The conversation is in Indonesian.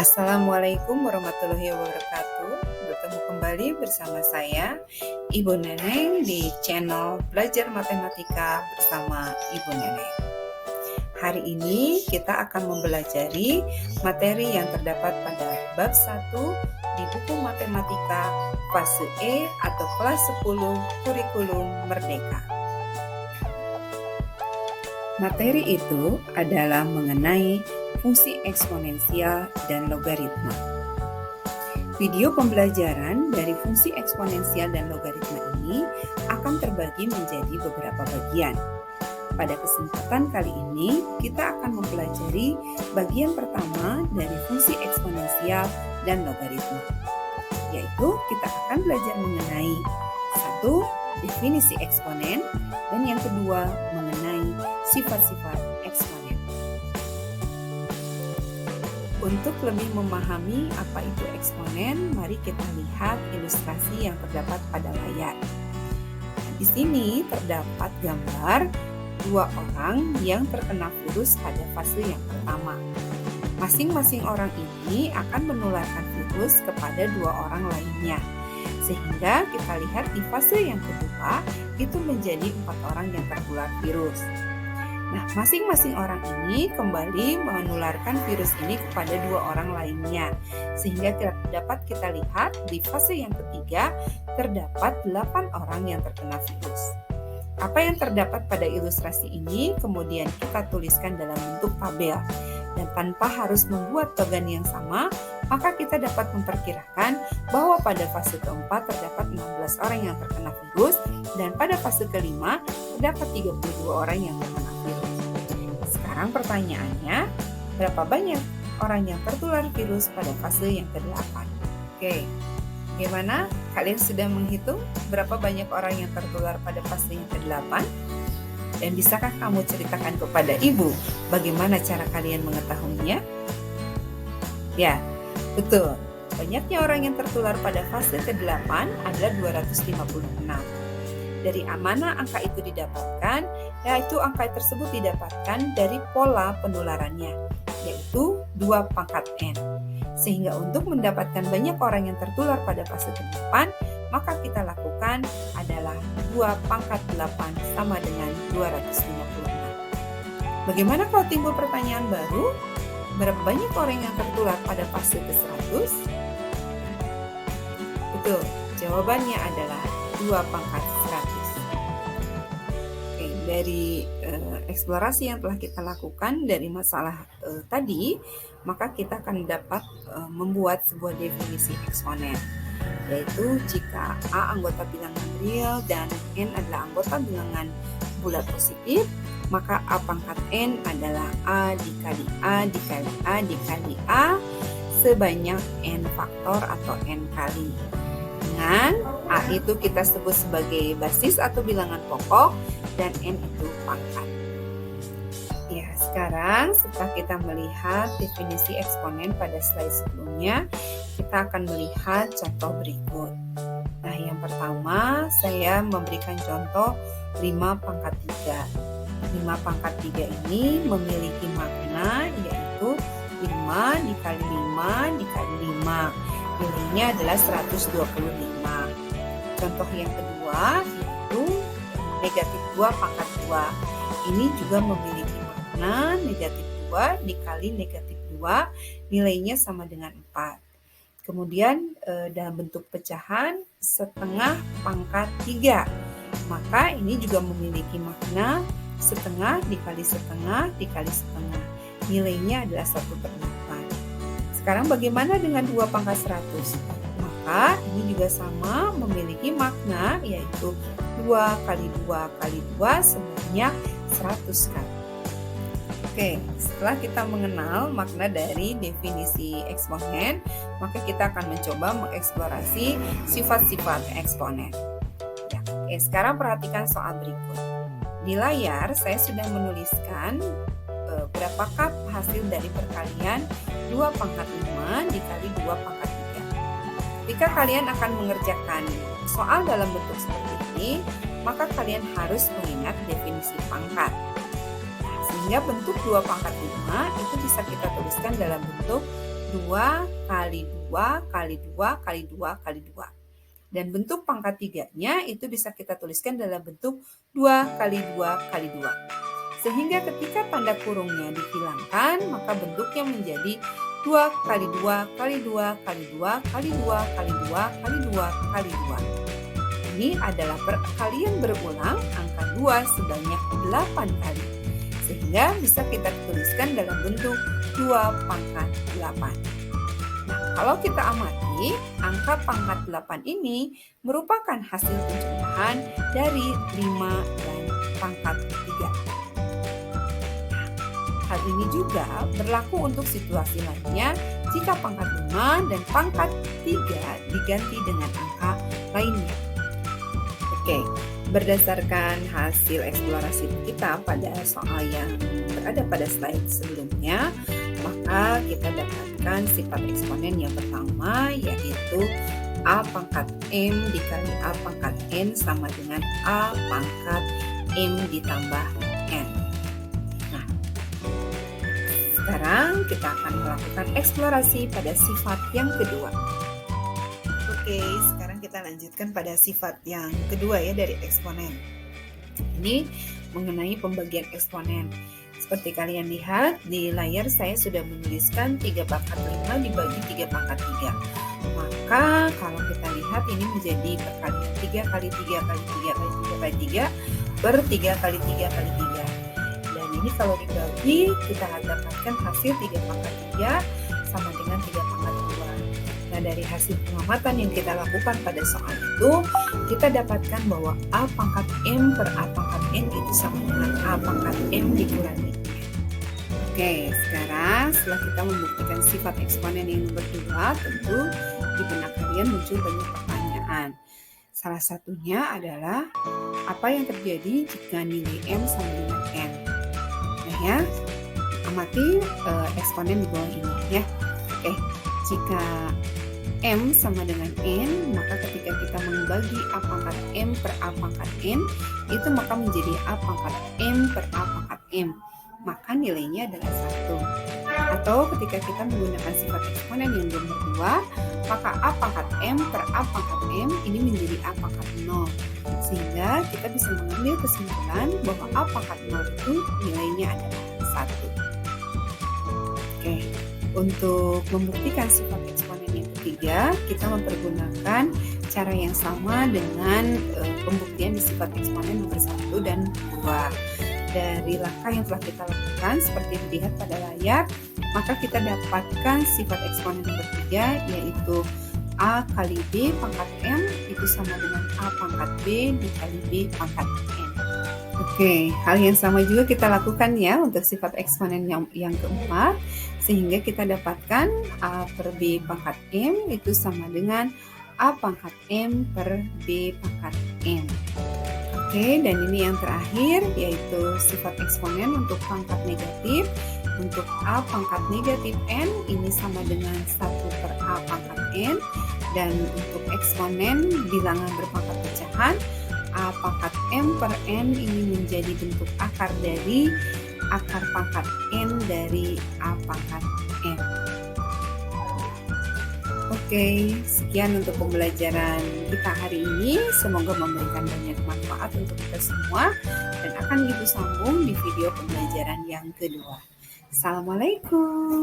Assalamualaikum warahmatullahi wabarakatuh. Bertemu kembali bersama saya, Ibu Neneng, di channel Belajar Matematika bersama Ibu Neneng. Hari ini kita akan mempelajari materi yang terdapat pada bab 1 di buku Matematika fase E atau kelas 10 Kurikulum Merdeka. Materi itu adalah mengenai fungsi eksponensial dan logaritma. Video pembelajaran dari fungsi eksponensial dan logaritma ini akan terbagi menjadi beberapa bagian. Pada kesempatan kali ini, kita akan mempelajari bagian pertama dari fungsi eksponensial dan logaritma, yaitu kita akan belajar mengenai 1. Definisi eksponen, dan yang kedua mengenai sifat-sifat eksponen. Untuk lebih memahami apa itu eksponen, mari kita lihat ilustrasi yang terdapat pada layar. Di sini terdapat gambar dua orang yang terkena virus pada fase yang pertama. Masing-masing orang ini akan menularkan virus kepada dua orang lainnya. Sehingga kita lihat di fase yang kedua itu menjadi 4 orang yang tertular virus. Nah, masing-masing orang ini kembali menularkan virus ini kepada dua orang lainnya. Sehingga dapat kita lihat di fase yang ketiga terdapat 8 orang yang terkena virus. Apa yang terdapat pada ilustrasi ini kemudian kita tuliskan dalam bentuk tabel. Dan tanpa harus membuat togan yang sama, maka kita dapat memperkirakan bahwa pada fase keempat terdapat 16 orang yang terkena virus dan pada fase kelima terdapat 32 orang yang terkena virus. Sekarang pertanyaannya, berapa banyak orang yang tertular virus pada fase yang ke-8? Oke, bagaimana? Kalian sudah menghitung berapa banyak orang yang tertular pada fase yang ke-8? Dan bisakah kamu ceritakan kepada ibu bagaimana cara kalian mengetahuinya? Ya, betul. Banyaknya orang yang tertular pada fase ke-8 adalah 256. Dari mana angka itu didapatkan? Yaitu angka tersebut didapatkan dari pola penularannya, yaitu 2 pangkat N. Sehingga untuk mendapatkan banyak orang yang tertular pada fase ke-8, maka kita lakukan adalah 2 pangkat 8 sama dengan 256. Bagaimana kalau timbul pertanyaan baru? Berapa banyak orang yang tertular pada fase ke-100? Betul, jawabannya adalah 2 pangkat 100. Oke, dari eksplorasi yang telah kita lakukan dari masalah tadi, maka kita akan dapat membuat sebuah definisi eksponen, yaitu jika A anggota bilangan real dan N adalah anggota bilangan bulat positif, maka A pangkat N adalah A dikali A dikali A dikali A sebanyak N faktor atau N kali. Dengan A itu kita sebut sebagai basis atau bilangan pokok dan N itu pangkat. Ya, sekarang setelah kita melihat definisi eksponen pada slide sebelumnya, kita akan melihat contoh berikut. Nah, yang pertama saya memberikan contoh 5 pangkat 3. 5 pangkat 3 ini memiliki makna yaitu 5 dikali 5 dikali 5. Nilainya adalah 125. Contoh yang kedua yaitu negatif 2 pangkat 2. Ini juga memiliki makna negatif 2 dikali negatif 2, nilainya sama dengan 4. Kemudian dalam bentuk pecahan setengah pangkat 3. Maka ini juga memiliki makna setengah dikali setengah dikali setengah. Nilainya adalah 1/8. Sekarang bagaimana dengan 2 pangkat 100? Maka ini juga sama memiliki makna yaitu 2 kali 2 kali 2 sebanyak 100 kali. Oke, setelah kita mengenal makna dari definisi eksponen, maka kita akan mencoba mengeksplorasi sifat-sifat eksponen. Ya, oke, sekarang perhatikan soal berikut. Di layar saya sudah menuliskan berapakah hasil dari perkalian 2 pangkat 5 dikali 2 pangkat 3. Ketika kalian akan mengerjakan soal dalam bentuk seperti ini, maka kalian harus mengingat definisi pangkat. Sehingga bentuk 2 pangkat 5 itu bisa kita tuliskan dalam bentuk 2 kali 2 kali 2 kali 2 kali 2. Dan bentuk pangkat 3-nya itu bisa kita tuliskan dalam bentuk 2 kali 2 kali 2. Sehingga ketika tanda kurungnya dihilangkan, maka bentuknya menjadi 2 kali 2 kali 2 kali 2 kali 2 kali 2 kali 2 kali 2. Ini adalah perkalian berulang angka 2 sebanyak 8 kali. Sehingga bisa kita tuliskan dalam bentuk 2 pangkat 8. Nah, kalau kita amati, angka pangkat 8 ini merupakan hasil penjumlahan dari 5 dan pangkat 3. Hal ini juga berlaku untuk situasi lainnya jika pangkat 5 dan pangkat 3 diganti dengan angka lainnya. Oke, berdasarkan hasil eksplorasi kita pada soal yang berada pada slide sebelumnya, maka kita dapatkan sifat eksponen yang pertama, yaitu A pangkat M dikali A pangkat N sama dengan A pangkat M ditambah N. Nah, sekarang kita akan melakukan eksplorasi pada sifat yang kedua. Oke, sekarang kita lanjutkan pada sifat yang kedua ya dari eksponen. Ini mengenai pembagian eksponen. Seperti kalian lihat di layar saya sudah menuliskan 3 pangkat 5 dibagi 3 pangkat 3. Maka kalau kita lihat ini menjadi perkalian 3 kali 3 kali 3 kali 3 kali 3 per 3 kali 3 kali 3. Dan ini kalau dibagi kita dapatkan hasil 3 pangkat 3 sama dengan 3 pangkat 2. Nah, dari hasil pengamatan yang kita lakukan pada soal itu, kita dapatkan bahwa A pangkat M per A pangkat N itu sama dengan A pangkat M dikurangi N. Oke, sekarang setelah kita membuktikan sifat eksponen yang nomor 2, tentu di benak kalian muncul banyak pertanyaan. Salah satunya adalah, apa yang terjadi jika nilai M sama dengan N? Nah ya, amati eksponen di bawah ini ya. Oke, jika M sama dengan N, maka ketika kita membagi A pangkat M per A pangkat N, itu maka menjadi A pangkat M per A pangkat M. Maka nilainya adalah 1. Atau ketika kita menggunakan sifat eksponen yang nomor 2, maka A pangkat M per A pangkat M ini menjadi A pangkat 0. Sehingga kita bisa mengambil kesimpulan bahwa A pangkat 0 itu nilainya adalah 1. Oke, untuk membuktikan sifat eksponen yang ketiga, kita mempergunakan cara yang sama dengan pembuktian di sifat eksponen nomor 1 dan 2. Dari langkah yang telah kita lakukan seperti dilihat pada layar, maka kita dapatkan sifat eksponen nomor 3, yaitu A kali B pangkat M itu sama dengan A pangkat B dikali B pangkat N. Oke, hal yang sama juga kita lakukan ya untuk sifat eksponen yang keempat, sehingga kita dapatkan A per B pangkat M itu sama dengan A pangkat M per B pangkat M. Oke, dan ini yang terakhir yaitu sifat eksponen untuk pangkat negatif. Untuk A pangkat negatif N ini sama dengan 1 per A pangkat N. Dan untuk eksponen bilangan berpangkat pecahan, A pangkat M per N ini menjadi bentuk akar dari akar pangkat N dari A pangkat N. Oke, sekian untuk pembelajaran kita hari ini. Semoga memberikan banyak manfaat untuk kita semua dan akan Ibu sambung di video pembelajaran yang kedua. Assalamualaikum.